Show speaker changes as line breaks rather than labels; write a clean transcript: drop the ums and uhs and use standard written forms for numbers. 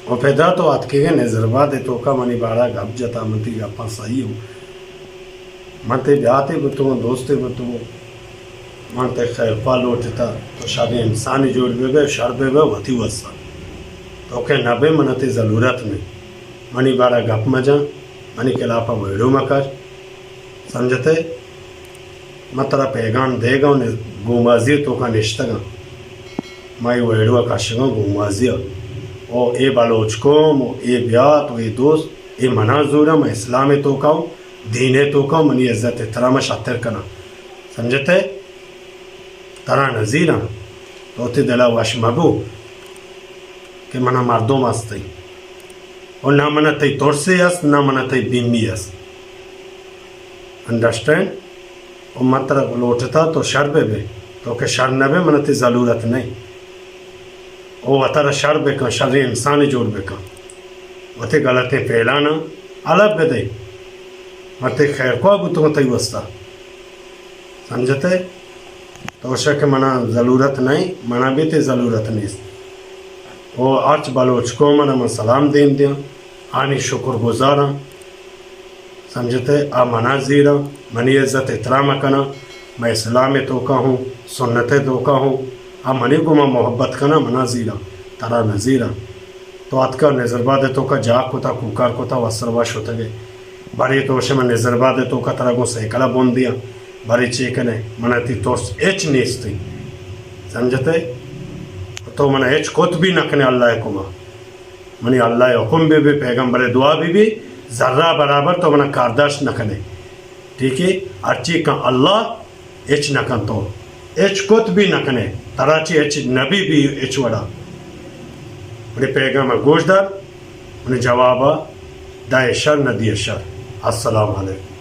اور پیدا تو آت کے گئے نظربا دے تو کا منی بارا گپ جتا منتی گپا صحیح ہوں منتے بیاتے بتوں دوستے بتوں منتے خیر پا لوٹتا تو شادی انسانی جوڑ بے گئے شر بے گئے وطی وسا تو کہ نبے منتے ضرورت میں منی بارا گپ مجا منی کلاپا ویڑو مکر سمجھتے مطلب پیغام دے گا انہیں گومازی تو کا نشتگا مائی ویڑو کاشگا گومازی او اے بالوچ کوم او اے بیات او اے دوست اے مناظورم اسلام تو کاؤ دین تو کاؤ منی عزت احترام شاطر کنا سمجھتے ترا نظیرہ تو تی دلا واش مگو کہ منا مردم ہستی اور نہ منا تی ترسی است نہ منا تی بیمی است انڈرسٹینڈ اور مطلب لوٹتا تو شر بے تو کہ شر نہ بے منا تی ضرورت نہیں او اتر شر بے کن شر انسانی جوڑ بے کن وتے غلطیں پھیلانا الگ بے دے وتے خیر کو ابو تو تی وستا سمجھتے تو شک منا ضرورت نہیں منا بھی تی ضرورت نہیں او آرچ بلوچ کو منا من سلام دین دیا آنی شکر گزارا سمجھتے آ منا زیرا منی عزت احترام کنا میں اسلام تو کا ہوں سنت تو کا ہوں آ منی کو میں محبت کنا منا زیرا ترا نظیرا تو آت کا نظرباد تو کا جاک کو تا کوکار کو تا وسرواش ہوتا گئے باری تو شے میں نظرباد تو کا ترا کو سیکلا بون دیا باری چیکنے منا تی تورس ایچ نیستی سمجھتے تو منا ایچ کت بھی نکنے اللہ کو منی اللہ حکم بھی پیغمبر دعا بھی ذرہ برابر تو منا کارداش نکنے ٹھیک ہے ارچی کا اللہ ایچ نکن تو ایچ کت بھی نکنے تراچی ایچ نبی بھی ایچ وڑا منی پیغمبر گوشدار منی جوابا دائے شر ندی شر السلام علیکم